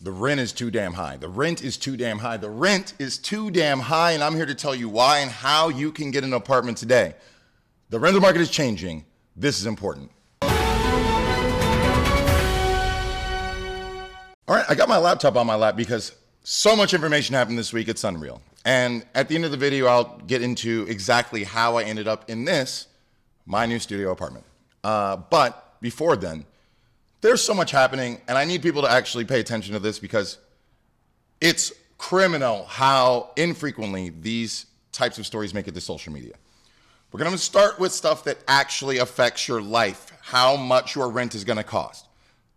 The rent is too damn high. The rent is too damn high. The rent is too damn high, and I'm here to tell you why and how you can get an apartment today. The rental market is changing. This is important. All right, I got my laptop on my lap because so much information happened this week, it's unreal. And at the end of the video, I'll get into exactly how I ended up in this, my new studio apartment. But before then, there's so much happening, and I need people to actually pay attention to this because it's criminal how infrequently these types of stories make it to social media. We're going to start with stuff that actually affects your life, how much your rent is going to cost.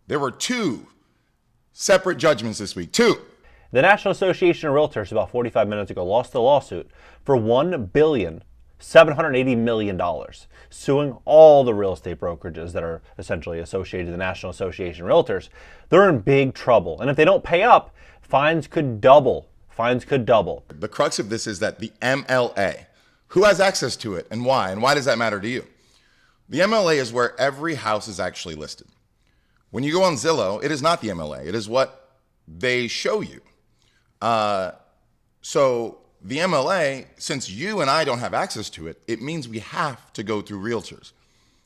There were two separate judgments this week. Two. The National Association of Realtors about 45 minutes ago lost the lawsuit for $1.780 billion, suing all the real estate brokerages that are essentially associated to the National Association of Realtors. They're in big trouble. And if they don't pay up, fines could double. Fines could double. The crux of this is that the MLA, who has access to it and why does that matter to you? The MLA is where every house is actually listed. When you go on Zillow, it is not the MLA. It is what they show you. So the MLA, since you and I don't have access to it, it means we have to go through realtors,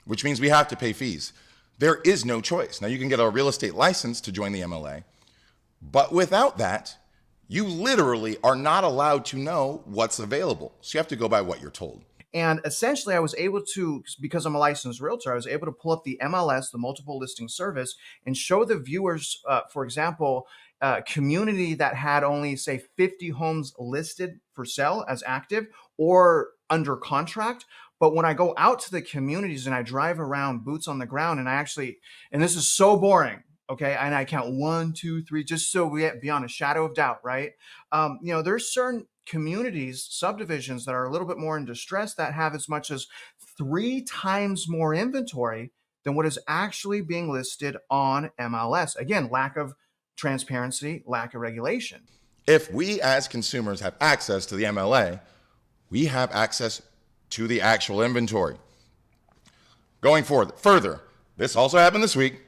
which means we have to pay fees. There is no choice. Now you can get a real estate license to join the MLA, but without that, you literally are not allowed to know what's available. So you have to go by what you're told. And essentially I was able to, because I'm a licensed realtor, I was able to pull up the MLS, the multiple listing service, and show the viewers, for example, community that had only say 50 homes listed for sale as active or under contract. But when I go out to the communities and I drive around boots on the ground and and this is so boring, okay, and I count 1, 2, 3, just so we get beyond a shadow of doubt, right? There's certain communities, subdivisions that are a little bit more in distress that have as much as 3 times more inventory than what is actually being listed on MLS. Again, lack of transparency, lack of regulation. If we as consumers have access to the MLA, we have access to the actual inventory. Going further, this also happened this week.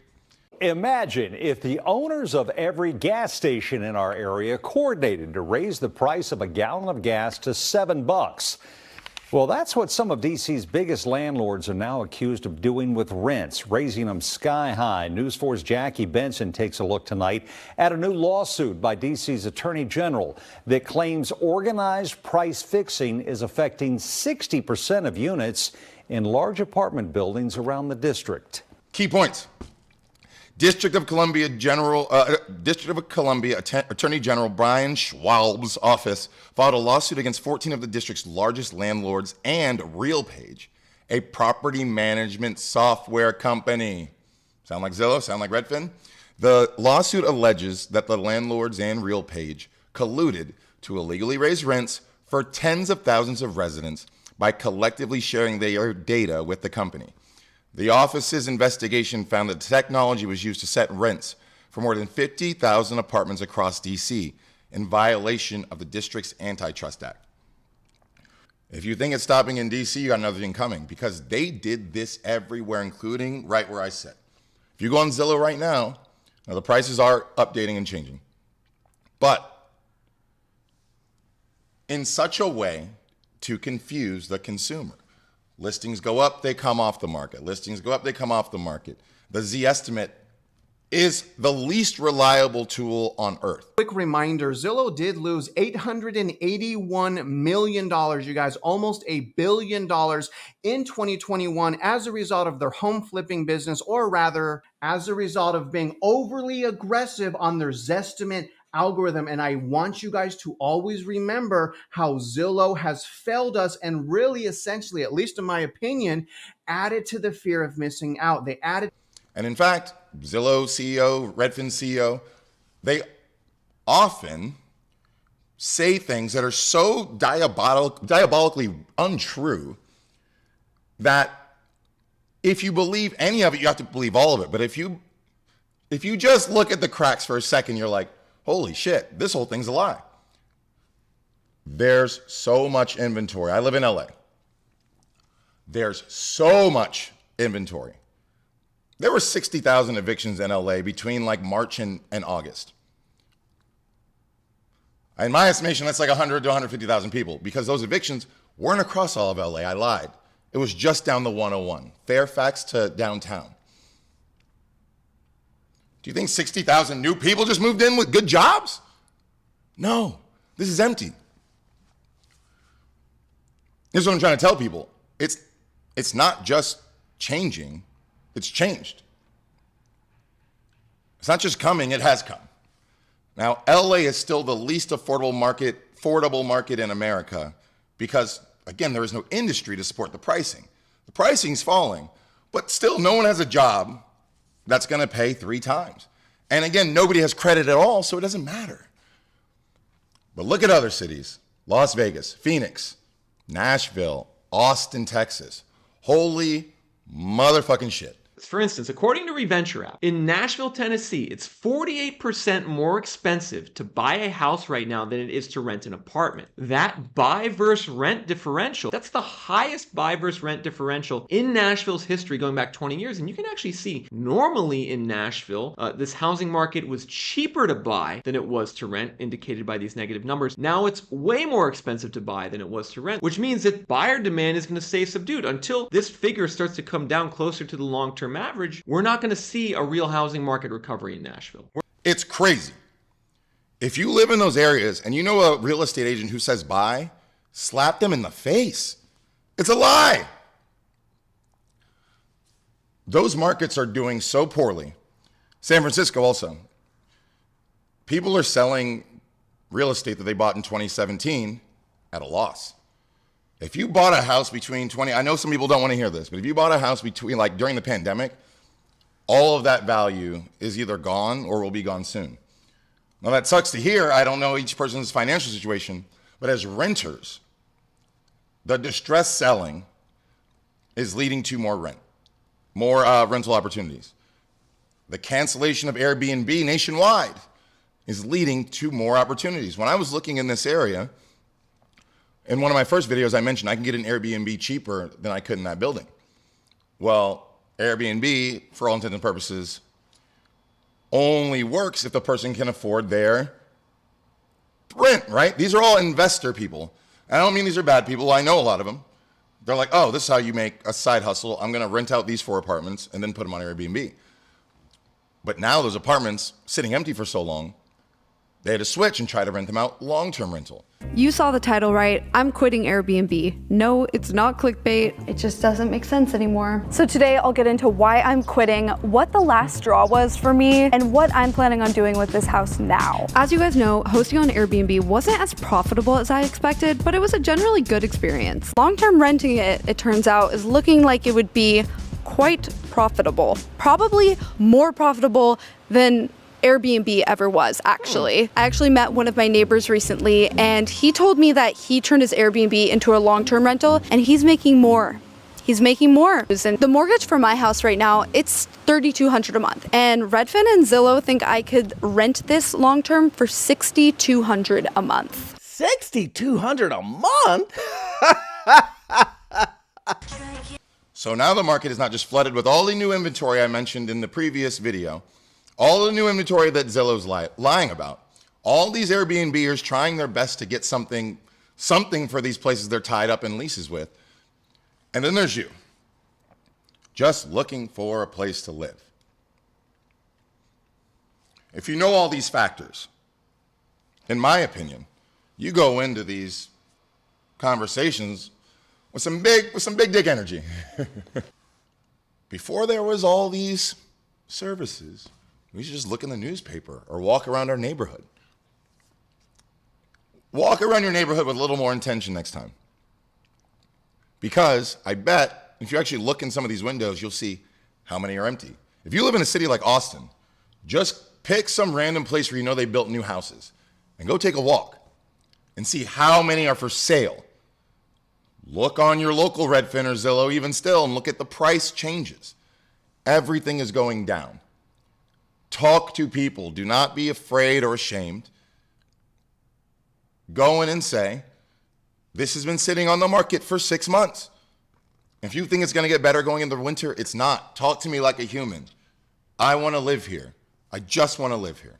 Imagine if the owners of every gas station in our area coordinated to raise the price of a gallon of gas to $7. Well, that's what some of D.C.'s biggest landlords are now accused of doing with rents, raising them sky high. News 4's Jackie Benson takes a look tonight at a new lawsuit by D.C.'s Attorney General that claims organized price fixing is affecting 60% of units in large apartment buildings around the district. Key points. District of Columbia Attorney General Brian Schwab's office filed a lawsuit against 14 of the district's largest landlords and RealPage, a property management software company. Sound like Zillow? Sound like Redfin? The lawsuit alleges that the landlords and RealPage colluded to illegally raise rents for tens of thousands of residents by collectively sharing their data with the company. The office's investigation found that the technology was used to set rents for more than 50,000 apartments across D.C. in violation of the district's Antitrust Act. If you think it's stopping in D.C., you got another thing coming because they did this everywhere, including right where I sit. If you go on Zillow right now, the prices are updating and changing, but in such a way to confuse the consumer. Listings go up, they come off the market. Listings go up, they come off the market. The Zestimate is the least reliable tool on earth. Quick reminder, Zillow did lose $881 million, you guys, almost $1 billion in 2021 as a result of their home flipping business, or rather, as a result of being overly aggressive on their Zestimate algorithm. And I want you guys to always remember how Zillow has failed us and really essentially, at least in my opinion, added to the fear of missing out. They added. And in fact, Zillow CEO, Redfin CEO, they often say things that are so diabolically untrue that if you believe any of it, you have to believe all of it. But if you just look at the cracks for a second, you're like, holy shit, this whole thing's a lie. There's so much inventory. I live in LA. There's so much inventory. There were 60,000 evictions in LA between like March and August. In my estimation, that's like 100 to 150,000 people because those evictions weren't across all of LA. I lied. It was just down the 101, Fairfax to downtown. Do you think 60,000 new people just moved in with good jobs? No, this is empty. Here's what I'm trying to tell people. It's not just changing, it's changed. It's not just coming, it has come. Now, LA is still the least affordable market in America because, again, there is no industry to support the pricing. The pricing's falling, but still no one has a job that's gonna pay 3 times. And again, nobody has credit at all, so it doesn't matter. But look at other cities, Las Vegas, Phoenix, Nashville, Austin, Texas. Holy motherfucking shit. For instance, according to ReVenture app, in Nashville, Tennessee, it's 48% more expensive to buy a house right now than it is to rent an apartment. That buy versus rent differential, that's the highest buy versus rent differential in Nashville's history going back 20 years. And you can actually see normally in Nashville, this housing market was cheaper to buy than it was to rent, indicated by these negative numbers. Now it's way more expensive to buy than it was to rent, which means that buyer demand is going to stay subdued until this figure starts to come down closer to the long-term average. We're not going to see a real housing market recovery in Nashville. It's crazy. If you live in those areas and you know a real estate agent who says buy, slap them in the face. It's a lie. Those markets are doing so poorly. San Francisco also. People are selling real estate that they bought in 2017 at a loss. If you bought a house between I know some people don't want to hear this, but if you bought a house between, like during the pandemic, all of that value is either gone or will be gone soon. Now that sucks to hear. I don't know each person's financial situation, but as renters, the distressed selling is leading to more rental opportunities. The cancellation of Airbnb nationwide is leading to more opportunities. When I was looking in this area, in one of my first videos, I mentioned I can get an Airbnb cheaper than I could in that building. Well, Airbnb, for all intents and purposes, only works if the person can afford their rent, right? These are all investor people. I don't mean these are bad people. I know a lot of them. They're like, oh, this is how you make a side hustle. I'm going to rent out these 4 apartments and then put them on Airbnb. But now those apartments sitting empty for so long, they had to switch and try to rent them out long-term rental. You saw the title right. I'm quitting Airbnb. No, it's not clickbait. It just doesn't make sense anymore. So today I'll get into why I'm quitting, what the last straw was for me, and what I'm planning on doing with this house now. As you guys know, hosting on Airbnb wasn't as profitable as I expected, but it was a generally good experience. Long-term renting it turns out, is looking like it would be quite profitable. Probably more profitable than Airbnb ever was, actually. I actually met one of my neighbors recently, and he told me that he turned his Airbnb into a long-term rental, and he's making more. He's making more. And the mortgage for my house right now, it's $3,200 a month. And Redfin and Zillow think I could rent this long-term for $6,200 a month. $6,200 a month? So now the market is not just flooded with all the new inventory I mentioned in the previous video, all the new inventory that Zillow's lying about, all these Airbnbers trying their best to get something for these places they're tied up in leases with. And then there's you, just looking for a place to live. If you know all these factors, in my opinion, you go into these conversations with some big dick energy. Before there was all these services, we should just look in the newspaper or walk around our neighborhood. Walk around your neighborhood with a little more intention next time. Because I bet if you actually look in some of these windows, you'll see how many are empty. If you live in a city like Austin, just pick some random place where you know they built new houses and go take a walk and see how many are for sale. Look on your local Redfin or Zillow even still and look at the price changes. Everything is going down. Talk to people. Do not be afraid or ashamed. Go in and say, this has been sitting on the market for 6 months. If you think it's going to get better going into winter, it's not. Talk to me like a human. I want to live here. I just want to live here.